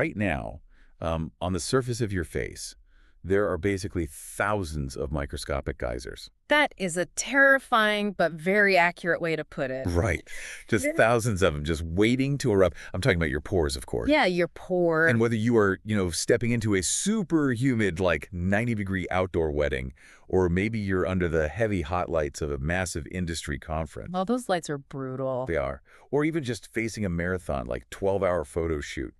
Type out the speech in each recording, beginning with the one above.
right now, on the surface of your face, there are basically thousands of microscopic geysers. That is a terrifying but very accurate way to put it. Right. Just Yeah. thousands of them just waiting to erupt. I'm talking about your pores, of course. Yeah, you're poor. And whether you are, stepping into a super humid, like 90-degree outdoor wedding, or maybe you're under the heavy hot lights of a massive industry conference. Well, those lights are brutal. They are. Or even just facing a marathon, like 12-hour photo shoot.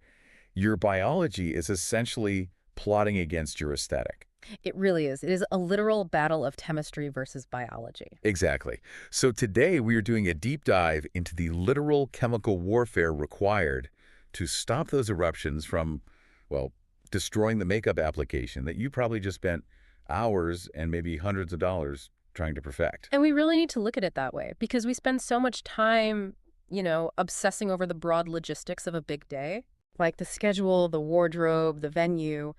Your biology is essentially plotting against your aesthetic. It really is. It is a literal battle of chemistry versus biology. Exactly. So today we are doing a deep dive into the literal chemical warfare required to stop those eruptions from, well, destroying the makeup application that you probably just spent hours and maybe hundreds of dollars trying to perfect. And we really need to look at it that way because we spend so much time, obsessing over the broad logistics of a big day, like the schedule, the wardrobe, the venue.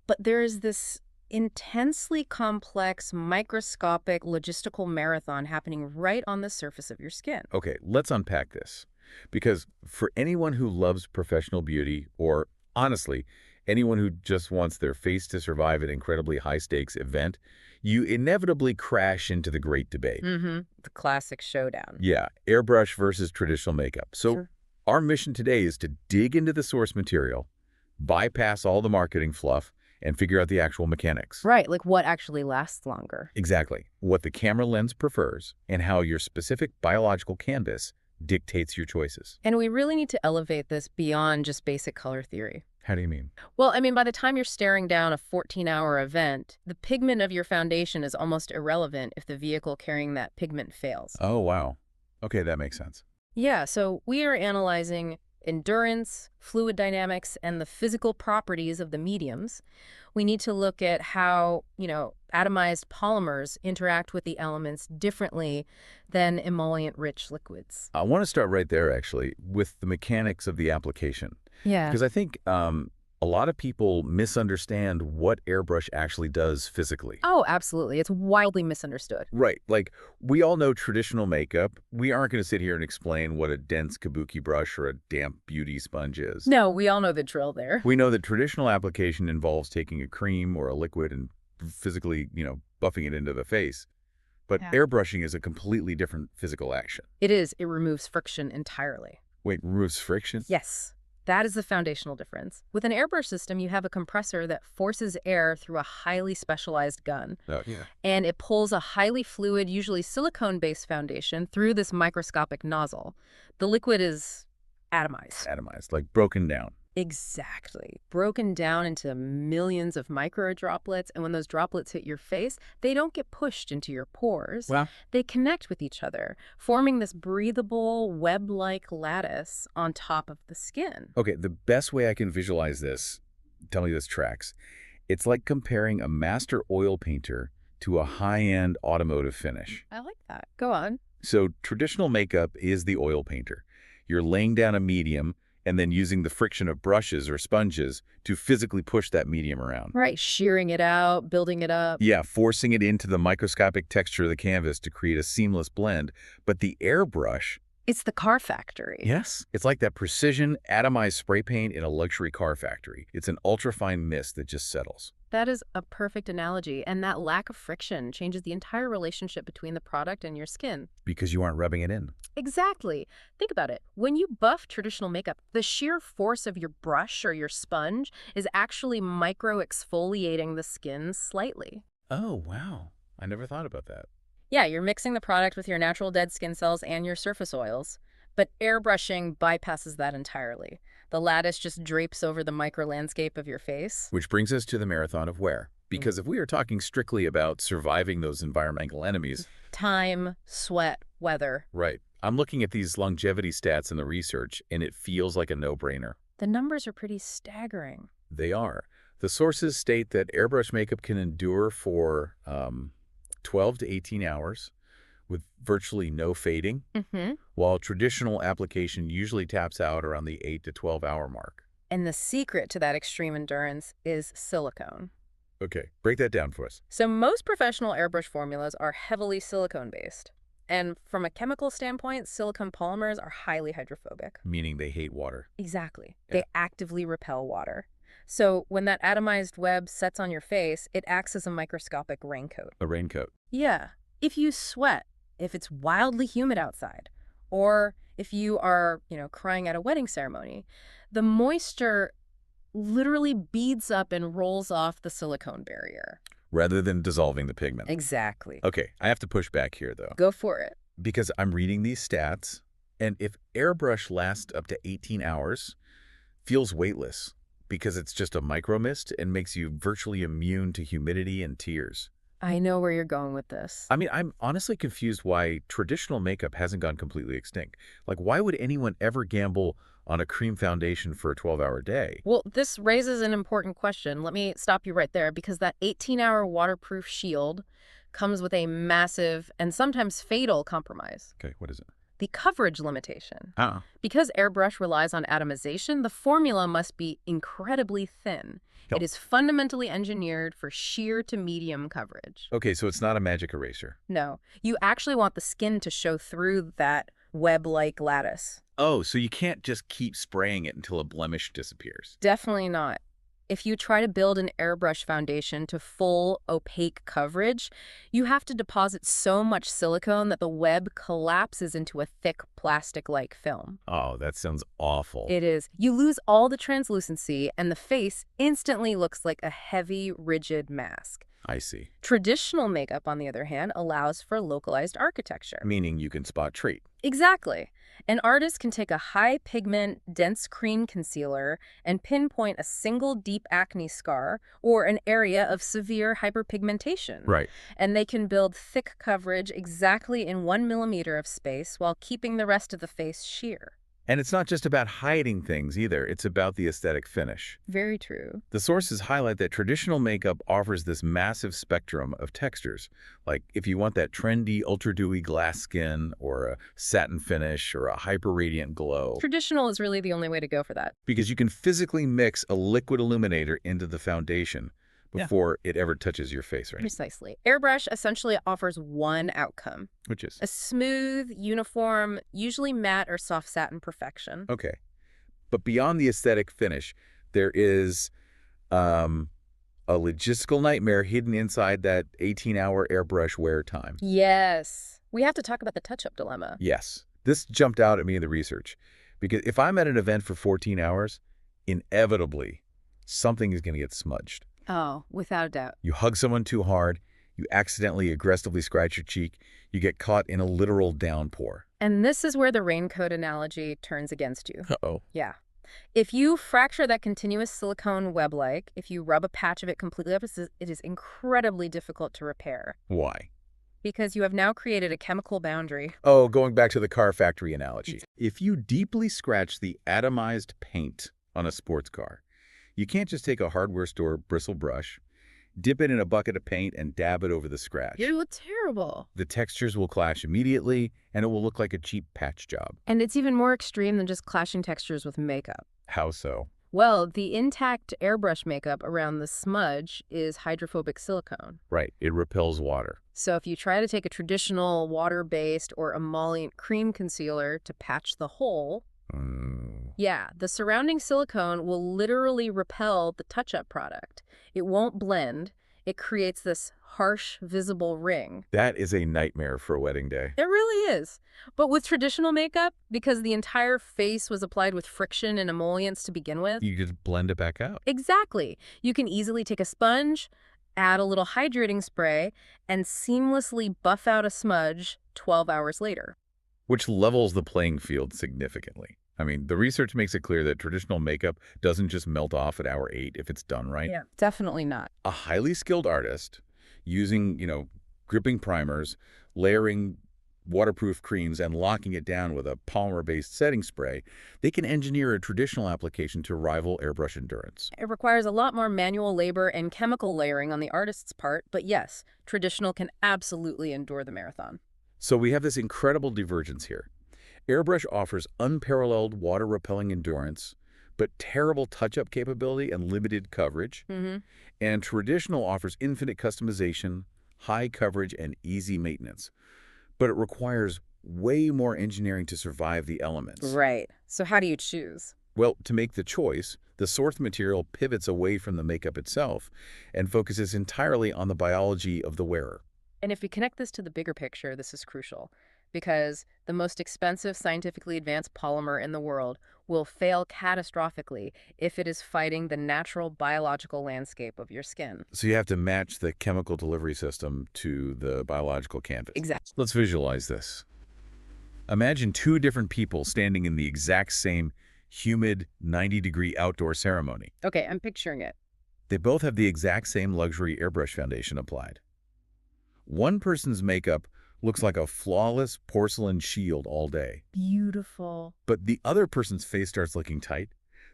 But there is this intensely complex, microscopic, logistical marathon happening right on the surface of your skin. Okay, let's unpack this. Because for anyone who loves professional beauty, or honestly, anyone who just wants their face to survive an incredibly high-stakes event, you inevitably crash into the great debate. Mm-hmm. The classic showdown. Yeah, airbrush versus traditional makeup. So Sure. our mission today is to dig into the source material, bypass all the marketing fluff, and figure out the actual mechanics. Right, like what actually lasts longer. Exactly. What the camera lens prefers, and how your specific biological canvas dictates your choices. And we really need to elevate this beyond just basic color theory. How do you mean? Well, I mean, by the time you're staring down a 14-hour event, the pigment of your foundation is almost irrelevant if the vehicle carrying that pigment fails. Oh, wow. Okay, that makes sense. Yeah, so we are analyzing endurance, fluid dynamics, and the physical properties of the mediums. We need to look at how, atomized polymers interact with the elements differently than emollient-rich liquids. I want to start right there, actually, with the mechanics of the application. Yeah. Because I think a lot of people misunderstand what airbrush actually does physically. Oh, absolutely. It's wildly misunderstood. Right. Like, we all know traditional makeup. We aren't going to sit here and explain what a dense kabuki brush or a damp beauty sponge is. No, we all know the drill there. We know that traditional application involves taking a cream or a liquid and physically, buffing it into the face. But Yeah. airbrushing is a completely different physical action. It is. It removes friction entirely. Wait, removes friction? Yes. That is the foundational difference. With an airbrush system, you have a compressor that forces air through a highly specialized gun. Oh, yeah. And it pulls a highly fluid, usually silicone-based foundation through this microscopic nozzle. The liquid is atomized. Atomized, like broken down. Exactly. Broken down into millions of micro droplets, and when those droplets hit your face, they don't get pushed into your pores. Wow. They connect with each other, forming this breathable, web-like lattice on top of the skin. Okay, the best way I can visualize this, tell me this tracks, it's like comparing a master oil painter to a high-end automotive finish. I like that. Go on. So traditional makeup is the oil painter. You're laying down a medium and then using the friction of brushes or sponges to physically push that medium around. Right, shearing it out, building it up. Yeah, forcing it into the microscopic texture of the canvas to create a seamless blend. But the airbrush, It's the car factory. yes, it's like that precision atomized spray paint in a luxury car factory. It's an ultrafine mist that just settles. That is a perfect analogy, and that lack of friction changes the entire relationship between the product and your skin. Because you aren't rubbing it in. Exactly. Think about it. When you buff traditional makeup, the sheer force of your brush or your sponge is actually micro-exfoliating the skin slightly. Oh, wow. I never thought about that. Yeah, you're mixing the product with your natural dead skin cells and your surface oils, but airbrushing bypasses that entirely. The lattice just drapes over the micro landscape of your face. Which brings us to the marathon of wear. Because if we are talking strictly about surviving those environmental enemies, Time, sweat, weather. right, I'm looking at these longevity stats in the research, and it feels like a no-brainer. The numbers are pretty staggering. They are. The sources state that airbrush makeup can endure for 12 to 18 hours with virtually no fading, while traditional application usually taps out around the 8 to 12-hour mark. And the secret to that extreme endurance is silicone. Okay, break that down for us. So most professional airbrush formulas are heavily silicone-based. And from a chemical standpoint, silicone polymers are highly hydrophobic. Meaning they hate water. Exactly. Yeah. They actively repel water. So when that atomized web sets on your face, it acts as a microscopic raincoat. A raincoat. Yeah. If you sweat, if it's wildly humid outside, or if you are, crying at a wedding ceremony, the moisture literally beads up and rolls off the silicone barrier. Rather than dissolving the pigment. Exactly. Okay, I have to push back here, though. Go for it. Because I'm reading these stats, and if Airbrush lasts up to 18 hours, feels weightless because it's just a micro mist and makes you virtually immune to humidity and tears. I know where you're going with this. I mean, I'm honestly confused why traditional makeup hasn't gone completely extinct. Like, why would anyone ever gamble on a cream foundation for a 12-hour day? Well, this raises an important question. Let me stop you right there, because that 18-hour waterproof shield comes with a massive and sometimes fatal compromise. Okay, what is it? The coverage limitation. Ah. Because Airbrush relies on atomization, the formula must be incredibly thin. Yep. It is fundamentally engineered for sheer to medium coverage. Okay, so it's not a magic eraser. No, you actually want the skin to show through that web-like lattice. Oh, so you can't just keep spraying it until a blemish disappears. Definitely not. If you try to build an Airbrush foundation to full opaque coverage, you have to deposit so much silicone that the web collapses into a thick plastic-like film. Oh, that sounds awful. It is. You lose all the translucency, and the face instantly looks like a heavy, rigid mask. I see. Traditional makeup, on the other hand, allows for localized architecture. Meaning you can spot trait. Exactly. An artist can take a high-pigment, dense cream concealer and pinpoint a single deep acne scar or an area of severe hyperpigmentation. Right. And they can build thick coverage exactly in 1 millimeter of space while keeping the rest of the face sheer. And it's not just about hiding things either. It's about the aesthetic finish. Very true. The sources highlight that traditional makeup offers this massive spectrum of textures. Like if you want that trendy, ultra-dewy glass skin or a satin finish or a hyper-radiant glow. Traditional is really the only way to go for that. Because you can physically mix a liquid illuminator into the foundation before it ever touches your face, right? Precisely. Airbrush essentially offers one outcome. Which is? A smooth, uniform, usually matte or soft satin perfection. Okay. But beyond the aesthetic finish, there is a logistical nightmare hidden inside that 18-hour Airbrush wear time. Yes. We have to talk about the touch-up dilemma. Yes. This jumped out at me in the research. Because if I'm at an event for 14 hours, inevitably, something is going to get smudged. Oh, without a doubt. You hug someone too hard, you accidentally aggressively scratch your cheek, you get caught in a literal downpour. And this is where the raincoat analogy turns against you. Uh-oh. Yeah. If you fracture that continuous silicone web-like, if you rub a patch of it completely up, it is incredibly difficult to repair. Why? Because you have now created a chemical boundary. Oh, going back to the car factory analogy. If you deeply scratch the atomized paint on a sports car, you can't just take a hardware store bristle brush, dip it in a bucket of paint, and dab it over the scratch. You look terrible. The textures will clash immediately, and it will look like a cheap patch job. And it's even more extreme than just clashing textures with makeup. How so? Well, the intact airbrush makeup around the smudge is hydrophobic silicone. Right, it repels water. So if you try to take a traditional water-based or emollient cream concealer to patch the hole, yeah, the surrounding silicone will literally repel the touch-up product. It won't blend. It creates this harsh, visible ring. That is a nightmare for a wedding day. It really is. But with traditional makeup, because the entire face was applied with friction and emollients to begin with. You just blend it back out. Exactly. You can easily take a sponge, add a little hydrating spray, and seamlessly buff out a smudge 12 hours later. Which levels the playing field significantly. I mean, the research makes it clear that traditional makeup doesn't just melt off at hour 8 if it's done right. Yeah, definitely not. A highly skilled artist using, gripping primers, layering waterproof creams, and locking it down with a polymer-based setting spray, they can engineer a traditional application to rival airbrush endurance. It requires a lot more manual labor and chemical layering on the artist's part, but yes, traditional can absolutely endure the marathon. So we have this incredible divergence here. Airbrush offers unparalleled water-repelling endurance, but terrible touch-up capability and limited coverage. And traditional offers infinite customization, high coverage, and easy maintenance. but it requires way more engineering to survive the elements. Right. So how do you choose? Well, to make the choice, the source material pivots away from the makeup itself and focuses entirely on the biology of the wearer. And if we connect this to the bigger picture, this is crucial because the most expensive scientifically advanced polymer in the world will fail catastrophically if it is fighting the natural biological landscape of your skin. So you have to match the chemical delivery system to the biological canvas. Exactly. Let's visualize this. Imagine two different people standing in the exact same humid 90-degree outdoor ceremony. Okay, I'm picturing it. They both have the exact same luxury airbrush foundation applied. One person's makeup looks like a flawless porcelain shield all day. Beautiful. But the other person's face starts looking tight,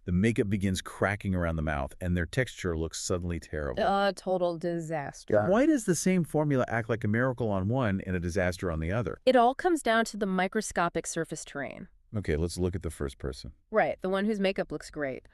the makeup begins cracking around the mouth, and their texture looks suddenly terrible. A total disaster. Why does the same formula act like a miracle on one and a disaster on the other? It all comes down to the microscopic surface terrain. Okay, let's look at the first person. Right, the one whose makeup looks great.